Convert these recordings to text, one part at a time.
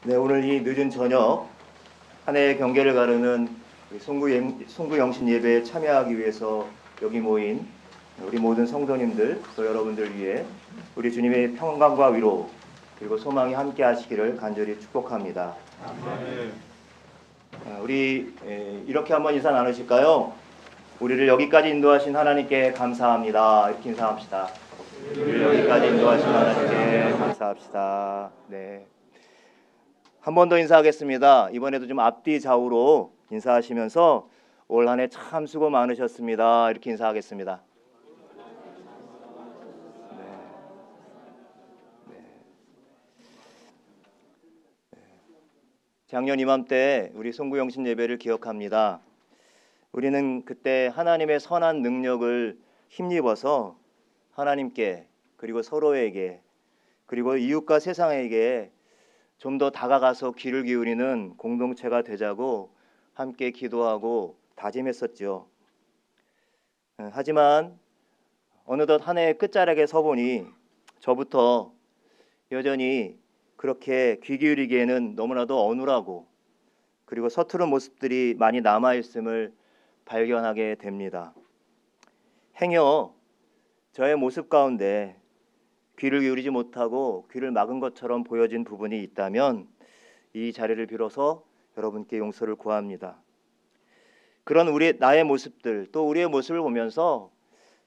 네, 오늘 이 늦은 저녁 한 해의 경계를 가르는 우리 송구 영신 예배에 참여하기 위해서 여기 모인 우리 모든 성도님들 또 여러분들 위해 우리 주님의 평강과 위로 그리고 소망이 함께 하시기를 간절히 축복합니다. 우리 이렇게 한번 인사 나누실까요? 우리를 여기까지 인도하신 하나님께 감사합니다. 이렇게 인사합시다. 우리를 여기까지 인도하신 하나님께 감사합시다. 네. 한 번 더 인사하겠습니다. 이번에도 좀 앞뒤 좌우로 인사하시면서 올 한 해 참 수고 많으셨습니다. 이렇게 인사하겠습니다. 작년 이맘때 우리 송구영신 예배를 기억합니다. 우리는 그때 하나님의 선한 능력을 힘입어서 하나님께 그리고 서로에게 그리고 이웃과 세상에게 좀 더 다가가서 귀를 기울이는 공동체가 되자고 함께 기도하고 다짐했었죠. 하지만 어느덧 한 해의 끝자락에 서보니 저부터 여전히 그렇게 귀 기울이기에는 너무나도 어눌하고 그리고 서투른 모습들이 많이 남아있음을 발견하게 됩니다. 행여 저의 모습 가운데 귀를 기울이지 못하고 귀를 막은 것처럼 보여진 부분이 있다면 이 자리를 빌어서 여러분께 용서를 구합니다. 그런 나의 모습들 또 우리의 모습을 보면서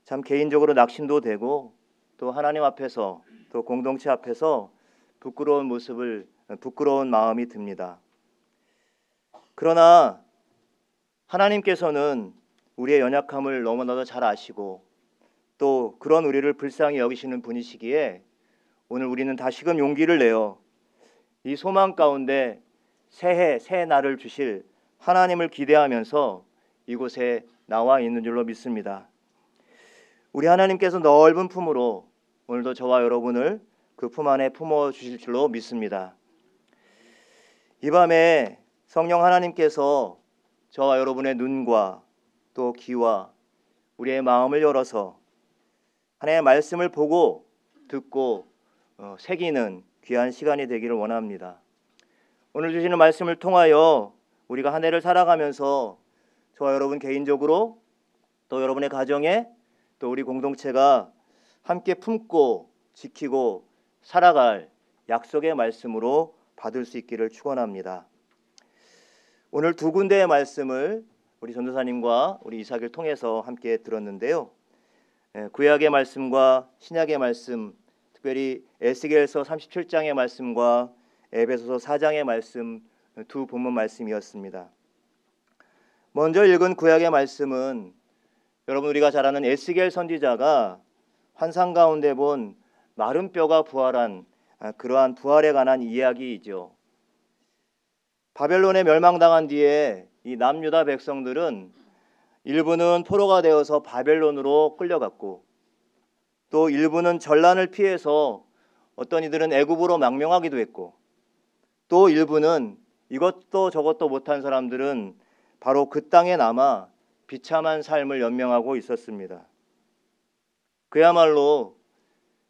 참 개인적으로 낙심도 되고 또 하나님 앞에서 또 공동체 앞에서 부끄러운 마음이 듭니다. 그러나 하나님께서는 우리의 연약함을 너무나도 잘 아시고 또 그런 우리를 불쌍히 여기시는 분이시기에 오늘 우리는 다시금 용기를 내어 이 소망 가운데 새 날을 주실 하나님을 기대하면서 이곳에 나와 있는 줄로 믿습니다. 우리 하나님께서 넓은 품으로 오늘도 저와 여러분을 그 품 안에 품어 주실 줄로 믿습니다. 이 밤에 성령 하나님께서 저와 여러분의 눈과 또 귀와 우리의 마음을 열어서 하나님의 말씀을 보고 듣고 새기는 귀한 시간이 되기를 원합니다. 오늘 주시는 말씀을 통하여 우리가 한 해를 살아가면서 저와 여러분 개인적으로 또 여러분의 가정에 또 우리 공동체가 함께 품고 지키고 살아갈 약속의 말씀으로 받을 수 있기를 축원합니다. 오늘 두 군데의 말씀을 우리 전도사님과 우리 이삭을 통해서 함께 들었는데요. 구약의 말씀과 신약의 말씀, 특별히 에스겔서 37장의 말씀과 에베소서 4장의 말씀 두 본문 말씀이었습니다. 먼저 읽은 구약의 말씀은 여러분 우리가 잘 아는 에스겔 선지자가 환상 가운데 본 마른 뼈가 부활한 그러한 부활에 관한 이야기이죠. 바벨론에 멸망당한 뒤에 이 남유다 백성들은 일부는 포로가 되어서 바벨론으로 끌려갔고 또 일부는 전란을 피해서 어떤 이들은 애굽으로 망명하기도 했고 또 일부는 이것도 저것도 못한 사람들은 바로 그 땅에 남아 비참한 삶을 연명하고 있었습니다. 그야말로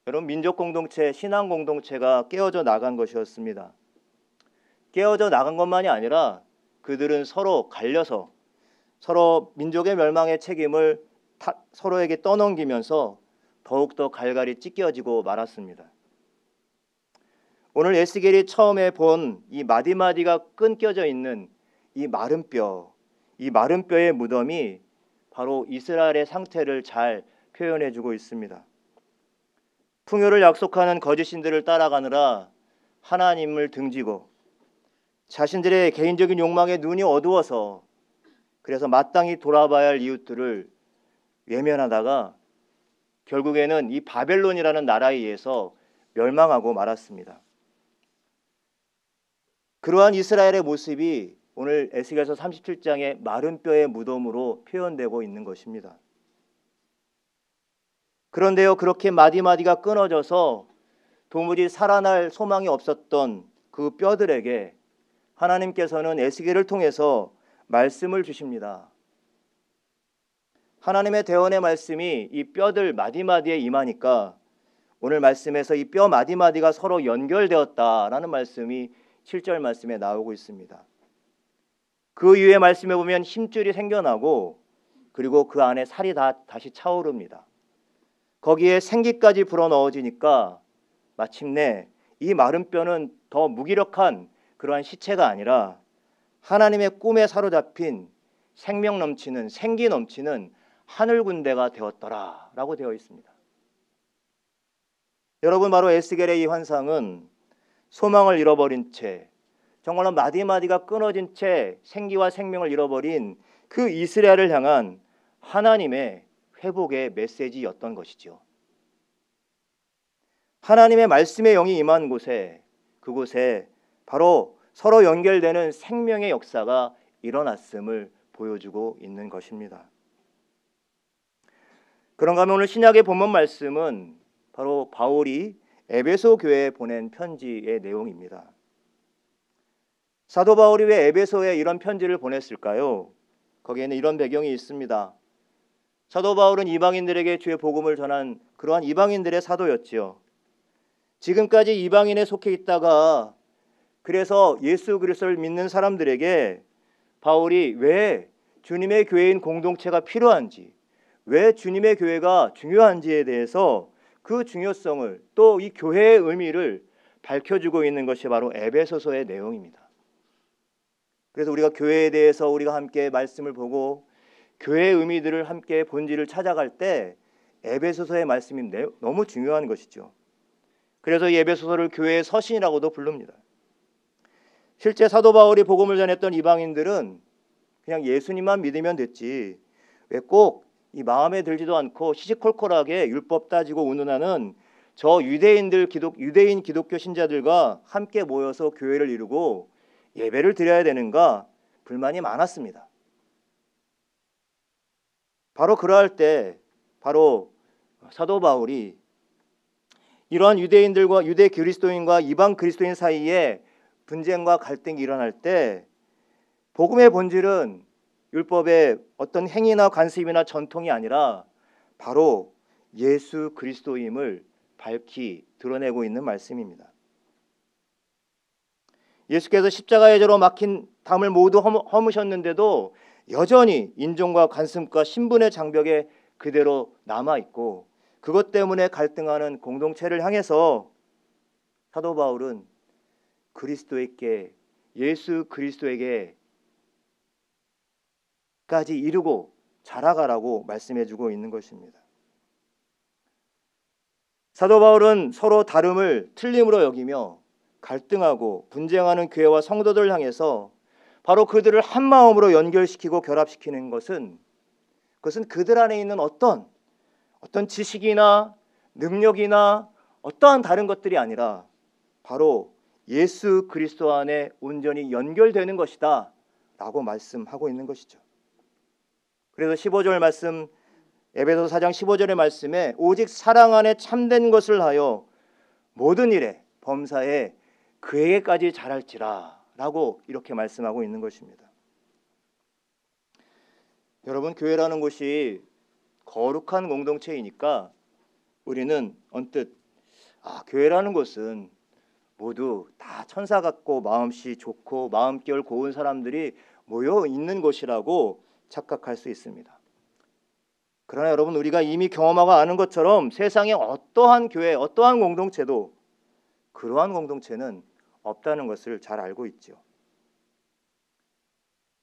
여러분 민족 공동체, 신앙 공동체가 깨어져 나간 것이었습니다. 깨어져 나간 것만이 아니라 그들은 서로 갈려서 서로 민족의 멸망의 책임을 서로에게 떠넘기면서 더욱더 갈갈이 찢겨지고 말았습니다. 오늘 에스겔이 처음에 본 이 마디마디가 끊겨져 있는 이 마른 뼈의 무덤이 바로 이스라엘의 상태를 잘 표현해주고 있습니다. 풍요를 약속하는 거짓 신들을 따라가느라 하나님을 등지고 자신들의 개인적인 욕망에 눈이 어두워서 그래서 마땅히 돌아봐야 할 이웃들을 외면하다가 결국에는 이 바벨론이라는 나라에 의해서 멸망하고 말았습니다. 그러한 이스라엘의 모습이 오늘 에스겔서 37장의 마른 뼈의 무덤으로 표현되고 있는 것입니다. 그런데요, 그렇게 마디마디가 끊어져서 도무지 살아날 소망이 없었던 그 뼈들에게 하나님께서는 에스겔을 통해서 말씀을 주십니다. 하나님의 대언의 말씀이 이 뼈들 마디마디에 임하니까 오늘 말씀에서 이 뼈 마디마디가 서로 연결되었다라는 말씀이 7절 말씀에 나오고 있습니다. 그 이후의 말씀에 보면 힘줄이 생겨나고 그리고 그 안에 살이 다시 차오릅니다. 거기에 생기까지 불어넣어지니까 마침내 이 마른 뼈는 더 무기력한 그러한 시체가 아니라 하나님의 꿈에 사로잡힌 생명 넘치는 생기 넘치는 하늘 군대가 되었더라 라고 되어 있습니다. 여러분, 바로 에스겔의 이 환상은 소망을 잃어버린 채, 정말로 마디마디가 끊어진 채 생기와 생명을 잃어버린 그 이스라엘을 향한 하나님의 회복의 메시지였던 것이죠. 하나님의 말씀의 영이 임한 곳에, 그곳에 바로 서로 연결되는 생명의 역사가 일어났음을 보여주고 있는 것입니다. 그런가 하면 오늘 신약의 본문 말씀은 바로 바울이 에베소 교회에 보낸 편지의 내용입니다. 사도 바울이 왜 에베소에 이런 편지를 보냈을까요? 거기에는 이런 배경이 있습니다. 사도 바울은 이방인들에게 주의 복음을 전한 그러한 이방인들의 사도였지요. 지금까지 이방인에 속해 있다가 그래서 예수 그리스도를 믿는 사람들에게 바울이 왜 주님의 교회인 공동체가 필요한지, 왜 주님의 교회가 중요한지에 대해서 그 중요성을, 또 이 교회의 의미를 밝혀주고 있는 것이 바로 에베소서의 내용입니다. 그래서 우리가 교회에 대해서 우리가 함께 말씀을 보고 교회의 의미들을 함께 본질을 찾아갈 때 에베소서의 말씀이 너무 중요한 것이죠. 그래서 이 에베소서를 교회의 서신이라고도 부릅니다. 실제 사도 바울이 복음을 전했던 이방인들은 그냥 예수님만 믿으면 됐지, 왜 꼭 이 마음에 들지도 않고 시시콜콜하게 율법 따지고 운운하는 저 유대인 기독교 신자들과 함께 모여서 교회를 이루고 예배를 드려야 되는가 불만이 많았습니다. 바로 그러할 때 바로 사도 바울이 이러한 유대인들과 유대 그리스도인과 이방 그리스도인 사이에 분쟁과 갈등이 일어날 때 복음의 본질은 율법의 어떤 행위나 관습이나 전통이 아니라 바로 예수 그리스도임을 밝히 드러내고 있는 말씀입니다. 예수께서 십자가의 저로 막힌 담을 모두 허무셨는데도 여전히 인종과 관습과 신분의 장벽에 그대로 남아있고, 그것 때문에 갈등하는 공동체를 향해서 사도 바울은 그리스도에게, 예수 그리스도에게까지 이르고 자라가라고 말씀해주고 있는 것입니다. 사도 바울은 서로 다름을 틀림으로 여기며 갈등하고 분쟁하는 교회와 성도들을 향해서 바로 그들을 한 마음으로 연결시키고 결합시키는 것은, 그것은 그들 안에 있는 어떤 지식이나 능력이나 어떠한 다른 것들이 아니라 바로 예수 그리스도 안에 온전히 연결되는 것이다 라고 말씀하고 있는 것이죠. 그래서 15절 말씀, 에베소서 4장 15절의 말씀에 오직 사랑 안에 참된 것을 하여 모든 일에 범사에 그에게까지 자랄지라 라고 이렇게 말씀하고 있는 것입니다. 여러분, 교회라는 곳이 거룩한 공동체이니까 우리는 언뜻 교회라는 곳은 모두 다 천사 같고 마음씨 좋고 마음결 고운 사람들이 모여 있는 곳이라고 착각할 수 있습니다. 그러나 여러분, 우리가 이미 경험하고 아는 것처럼 세상에 어떠한 교회, 어떠한 공동체도 그러한 공동체는 없다는 것을 잘 알고 있죠.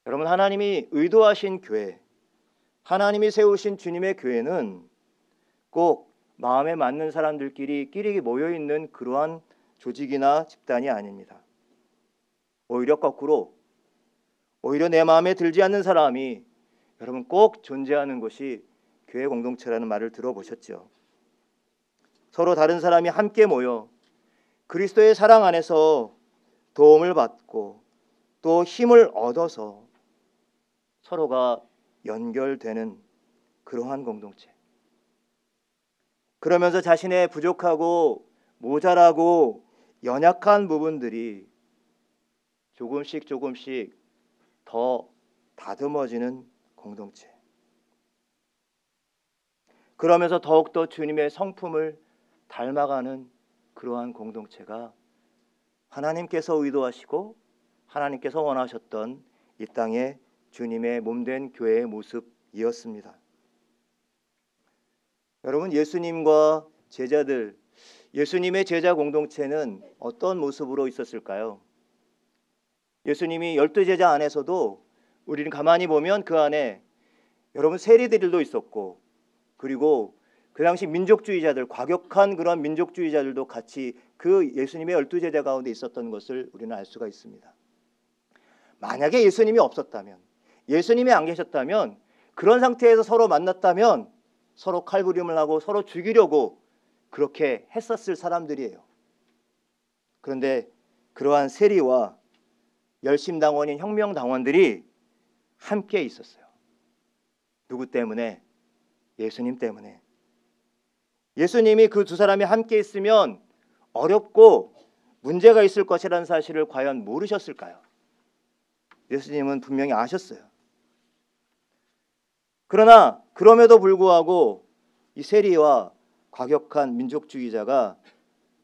여러분, 하나님이 의도하신 교회, 하나님이 세우신 주님의 교회는 꼭 마음에 맞는 사람들끼리 끼리 모여있는 그러한 조직이나 집단이 아닙니다. 오히려 거꾸로, 오히려 내 마음에 들지 않는 사람이 여러분 꼭 존재하는 것이 교회 공동체라는 말을 들어보셨죠. 서로 다른 사람이 함께 모여 그리스도의 사랑 안에서 도움을 받고 또 힘을 얻어서 서로가 연결되는 그러한 공동체. 그러면서 자신의 부족하고 모자라고 연약한 부분들이 조금씩 더 다듬어지는 공동체. 그러면서 더욱더 주님의 성품을 닮아가는 그러한 공동체가 하나님께서 의도하시고 하나님께서 원하셨던 이 땅에 주님의 몸된 교회의 모습이었습니다. 여러분, 예수님과 제자들, 예수님의 제자 공동체는 어떤 모습으로 있었을까요? 예수님이 12제자 안에서도 우리는 가만히 보면 그 안에 여러분 세리들도 있었고, 그리고 그 당시 민족주의자들, 과격한 그런 민족주의자들도 같이 그 예수님의 12제자 가운데 있었던 것을 우리는 알 수가 있습니다. 만약에 예수님이 없었다면, 예수님이 안 계셨다면, 그런 상태에서 서로 만났다면 서로 칼부림을 하고 서로 죽이려고 그렇게 했었을 사람들이에요. 그런데 그러한 세리와 열심당원인 혁명당원들이 함께 있었어요. 누구 때문에? 예수님 때문에. 예수님이 그 두 사람이 함께 있으면 어렵고 문제가 있을 것이라는 사실을 과연 모르셨을까요? 예수님은 분명히 아셨어요. 그러나 그럼에도 불구하고 이 세리와 과격한 민족주의자가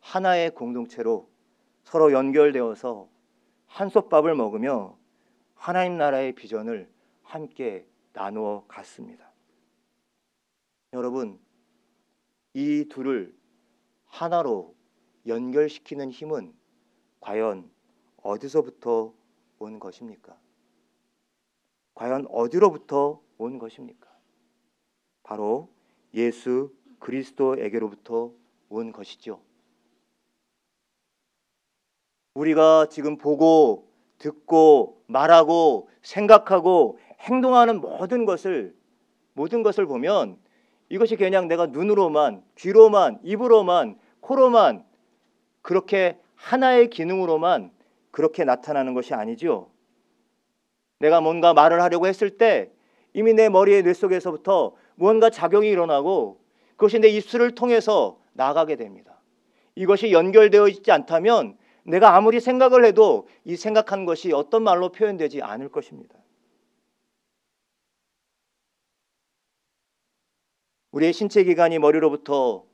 하나의 공동체로 서로 연결되어서 한솥밥을 먹으며 하나님 나라의 비전을 함께 나누어 갔습니다. 여러분, 이 둘을 하나로 연결시키는 힘은 과연 어디서부터 온 것입니까? 과연 어디로부터 온 것입니까? 바로 예수 그리스도에게로부터 온 것이죠. 우리가 지금 보고 듣고 말하고 생각하고 행동하는 모든 것을 보면 이것이 그냥 내가 눈으로만, 귀로만, 입으로만, 코로만 그렇게 하나의 기능으로만 그렇게 나타나는 것이 아니죠. 내가 뭔가 말을 하려고 했을 때 이미 내 머리의 뇌 속에서부터 무언가 작용이 일어나고 그것이 내 입술을 통해서 나가게 됩니다. 이것이 연결되어 있지 않다면 내가 아무리 생각을 해도 이 생각한 것이 어떤 말로 표현되지 않을 것입니다. 우리의 신체 기관이 머리로부터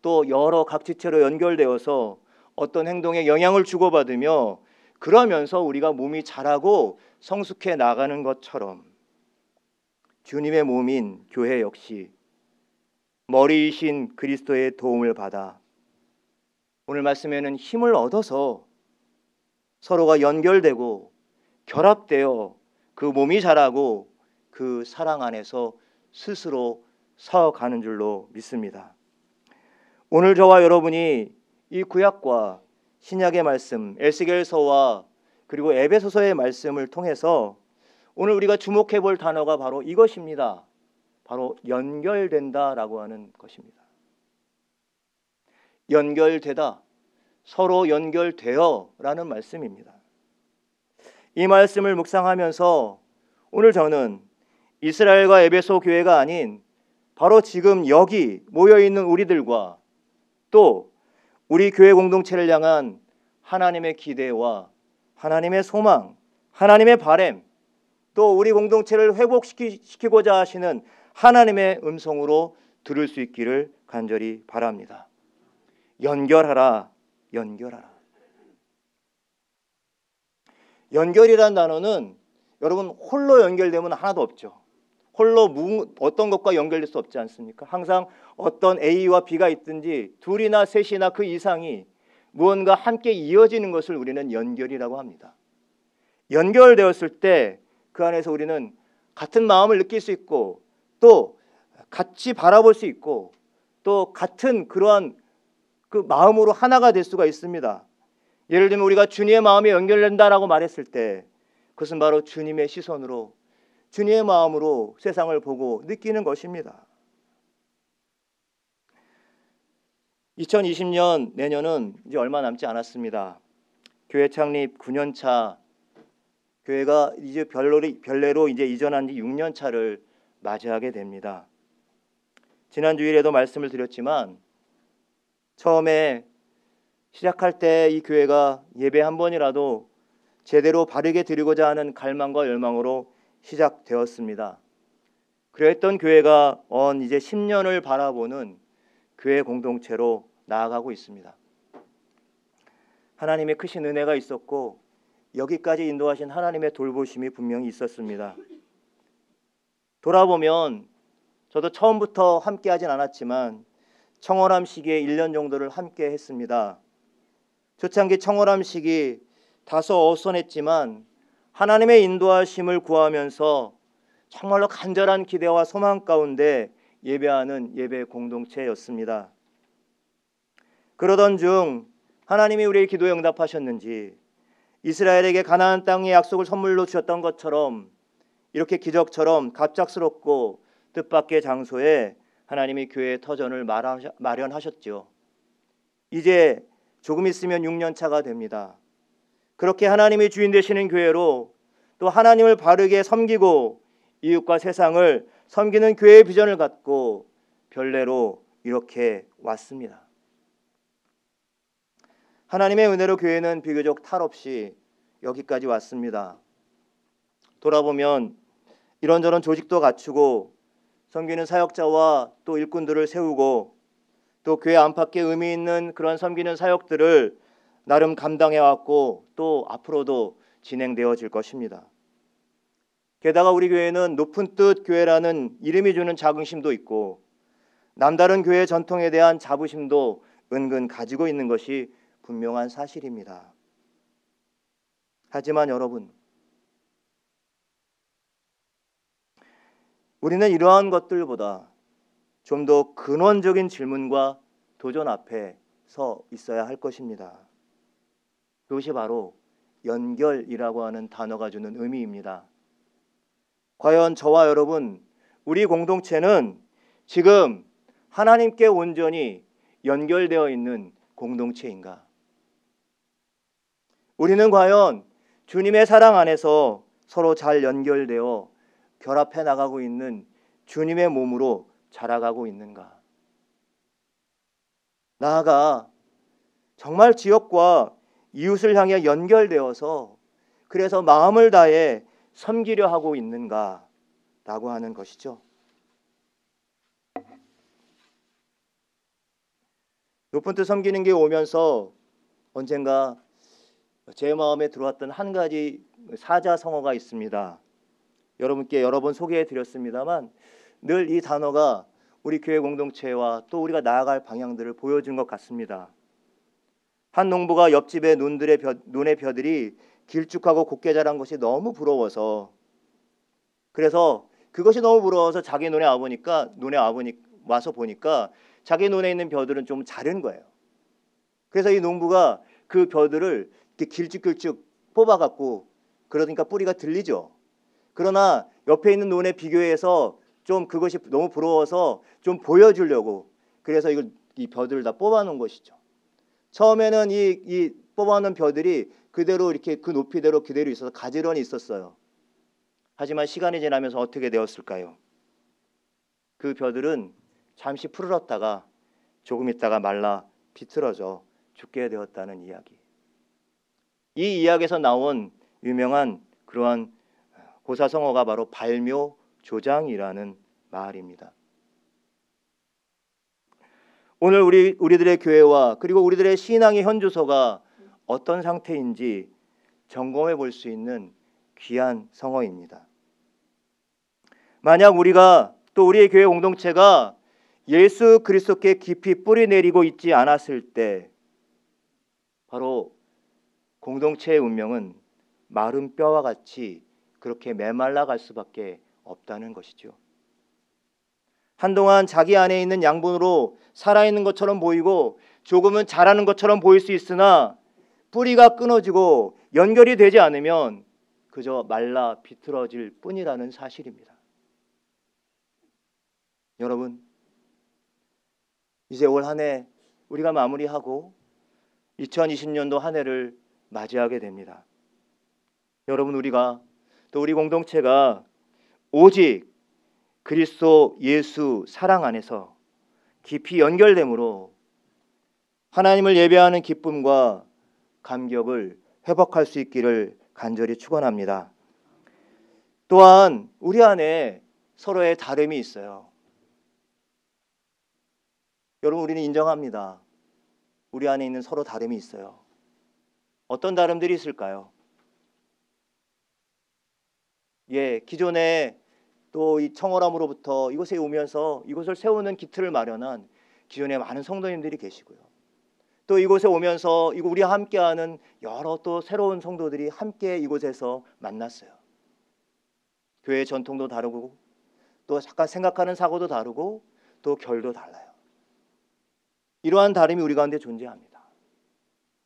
또 여러 각지체로 연결되어서 어떤 행동에 영향을 주고받으며 그러면서 우리가 몸이 자라고 성숙해 나가는 것처럼 주님의 몸인 교회 역시 머리이신 그리스도의 도움을 받아 오늘 말씀에는 힘을 얻어서 서로가 연결되고 결합되어 그 몸이 자라고 그 사랑 안에서 스스로 서가는 줄로 믿습니다. 오늘 저와 여러분이 이 구약과 신약의 말씀, 에스겔서와 그리고 에베소서의 말씀을 통해서 오늘 우리가 주목해 볼 단어가 바로 이것입니다. 바로 연결된다라고 하는 것입니다. 연결되다, 서로 연결되어라는 말씀입니다. 이 말씀을 묵상하면서 오늘 저는 이스라엘과 에베소 교회가 아닌 바로 지금 여기 모여있는 우리들과 또 우리 교회 공동체를 향한 하나님의 기대와 하나님의 소망, 하나님의 바람, 또 우리 공동체를 회복시키고자 하시는 하나님의 음성으로 들을 수 있기를 간절히 바랍니다. 연결하라, 연결하라. 연결이라는 단어는 여러분 홀로 연결되면 하나도 없죠. 홀로 어떤 것과 연결될 수 없지 않습니까? 항상 어떤 A와 B가 있든지 둘이나 셋이나 그 이상이 무언가 함께 이어지는 것을 우리는 연결이라고 합니다. 연결되었을 때 그 안에서 우리는 같은 마음을 느낄 수 있고 또 같이 바라볼 수 있고 또 같은 그러한 그 마음으로 하나가 될 수가 있습니다. 예를 들면 우리가 주님의 마음이 연결된다라고 말했을 때 그것은 바로 주님의 시선으로 주님의 마음으로 세상을 보고 느끼는 것입니다. 2020년 내년은 이제 얼마 남지 않았습니다. 교회 창립 9년 차, 교회가 이제 별내로 이제 이전한 지 6년 차를 맞이하게 됩니다. 지난 주일에도 말씀을 드렸지만 처음에 시작할 때 이 교회가 예배 한 번이라도 제대로 바르게 드리고자 하는 갈망과 열망으로 시작되었습니다. 그랬던 교회가 이제 10년을 바라보는 교회 공동체로 나아가고 있습니다. 하나님의 크신 은혜가 있었고 여기까지 인도하신 하나님의 돌보심이 분명히 있었습니다. 돌아보면 저도 처음부터 함께 하진 않았지만 청월함 시기에 1년 정도를 함께 했습니다. 초창기 청월함 시기 다소 어수선했지만 하나님의 인도하심을 구하면서 정말로 간절한 기대와 소망 가운데 예배하는 예배 공동체였습니다. 그러던 중 하나님이 우리의 기도에 응답하셨는지 이스라엘에게 가나안 땅의 약속을 선물로 주셨던 것처럼 이렇게 기적처럼 갑작스럽고 뜻밖의 장소에 하나님이 교회의 터전을 마련하셨죠. 이제 조금 있으면 6년 차가 됩니다. 그렇게 하나님이 주인 되시는 교회로 또 하나님을 바르게 섬기고 이웃과 세상을 섬기는 교회의 비전을 갖고 별내로 이렇게 왔습니다. 하나님의 은혜로 교회는 비교적 탈 없이 여기까지 왔습니다. 돌아보면 이런저런 조직도 갖추고 섬기는 사역자와 또 일꾼들을 세우고 또 교회 안팎에 의미 있는 그런 섬기는 사역들을 나름 감당해왔고 또 앞으로도 진행되어질 것입니다. 게다가 우리 교회는 높은 뜻 교회라는 이름이 주는 자긍심도 있고 남다른 교회 전통에 대한 자부심도 은근 가지고 있는 것이 분명한 사실입니다. 하지만 여러분, 우리는 이러한 것들보다 좀 더 근원적인 질문과 도전 앞에 서 있어야 할 것입니다. 그것이 바로 연결이라고 하는 단어가 주는 의미입니다. 과연 저와 여러분, 우리 공동체는 지금 하나님께 온전히 연결되어 있는 공동체인가? 우리는 과연 주님의 사랑 안에서 서로 잘 연결되어 결합해 나가고 있는 주님의 몸으로 자라가고 있는가? 나아가 정말 지역과 이웃을 향해 연결되어서 그래서 마음을 다해 섬기려 하고 있는가라고 하는 것이죠. 높은 뜻 섬기는 게 오면서 언젠가 제 마음에 들어왔던 한 가지 사자성어가 있습니다. 여러분께 여러 번 소개해 드렸습니다만 늘 이 단어가 우리 교회 공동체와 또 우리가 나아갈 방향들을 보여준 것 같습니다. 한 농부가 옆집의 논의 벼들이 길쭉하고 곱게 자란 것이 너무 부러워서 그래서 그것이 너무 부러워서 자기 논에 와서 보니까 자기 논에 있는 벼들은 좀 자른 거예요. 그래서 이 농부가 그 벼들을 이렇게 길쭉길쭉 뽑아갖고 그러니까 뿌리가 들리죠. 그러나 옆에 있는 논에 비교해서 좀 그것이 너무 부러워서 좀 보여주려고 그래서 이 벼들을 다 뽑아놓은 것이죠. 처음에는 이 뽑아놓은 벼들이 그대로 이렇게 그 높이대로 그대로 있어서 가지런히 있었어요. 하지만 시간이 지나면서 어떻게 되었을까요? 그 벼들은 잠시 푸르렀다가 조금 있다가 말라 비틀어져 죽게 되었다는 이야기. 이 이야기에서 나온 유명한 그러한 고사성어가 바로 발묘조장이라는 말입니다. 오늘 우리들의 교회와 그리고 우리들의 신앙의 현주소가 어떤 상태인지 점검해 볼 수 있는 귀한 성어입니다. 만약 우리가 또 우리의 교회 공동체가 예수 그리스도께 깊이 뿌리 내리고 있지 않았을 때 바로 공동체의 운명은 마른 뼈와 같이 그렇게 메말라 갈 수밖에 없다는 것이죠. 한동안 자기 안에 있는 양분으로 살아있는 것처럼 보이고 조금은 자라는 것처럼 보일 수 있으나 뿌리가 끊어지고 연결이 되지 않으면 그저 말라 비틀어질 뿐이라는 사실입니다. 여러분, 이제 올 한 해 우리가 마무리하고 2020년도 한 해를 맞이하게 됩니다. 여러분, 우리가 또 우리 공동체가 오직 그리스도 예수 사랑 안에서 깊이 연결됨으로 하나님을 예배하는 기쁨과 감격을 회복할 수 있기를 간절히 축원합니다. 또한 우리 안에 서로의 다름이 있어요. 여러분, 우리는 인정합니다. 우리 안에 있는 서로 다름이 있어요. 어떤 다름들이 있을까요? 예, 기존에 또 이 청월함으로부터 이곳에 오면서 이곳을 세우는 기틀을 마련한 기존에 많은 성도님들이 계시고요. 또 이곳에 오면서 우리와 함께하는 여러 또 새로운 성도들이 함께 이곳에서 만났어요. 교회의 전통도 다르고 또 잠깐 생각하는 사고도 다르고 또 결도 달라요. 이러한 다름이 우리 가운데 존재합니다.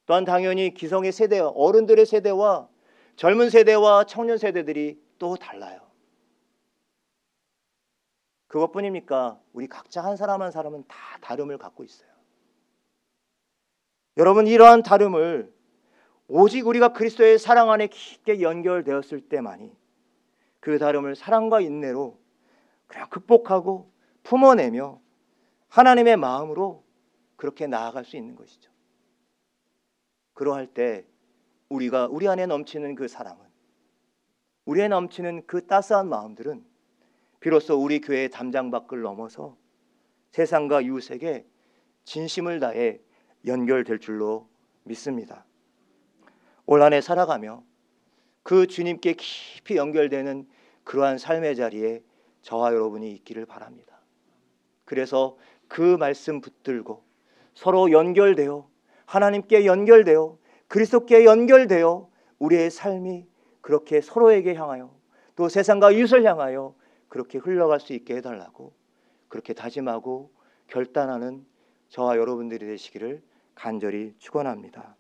또한 당연히 기성의 세대와 어른들의 세대와 젊은 세대와 청년 세대들이 또 달라요. 그것뿐입니까? 우리 각자 한 사람 한 사람은 다 다름을 갖고 있어요. 여러분, 이러한 다름을 오직 우리가 그리스도의 사랑 안에 깊게 연결되었을 때만이 그 다름을 사랑과 인내로 그냥 극복하고 품어내며 하나님의 마음으로 그렇게 나아갈 수 있는 것이죠. 그러할 때 우리 안에 넘치는 그 사랑은, 우리에 넘치는 그 따스한 마음들은 비로소 우리 교회의 담장 밖을 넘어서 세상과 이웃에게 진심을 다해 연결될 줄로 믿습니다. 올 한 해 살아가며 그 주님께 깊이 연결되는 그러한 삶의 자리에 저와 여러분이 있기를 바랍니다. 그래서 그 말씀 붙들고 서로 연결되어 하나님께 연결되어 그리스도께 연결되어 우리의 삶이 그렇게 서로에게 향하여 또 세상과 이웃을 향하여 그렇게 흘러갈 수 있게 해달라고 그렇게 다짐하고 결단하는 저와 여러분들이 되시기를 간절히 축원합니다.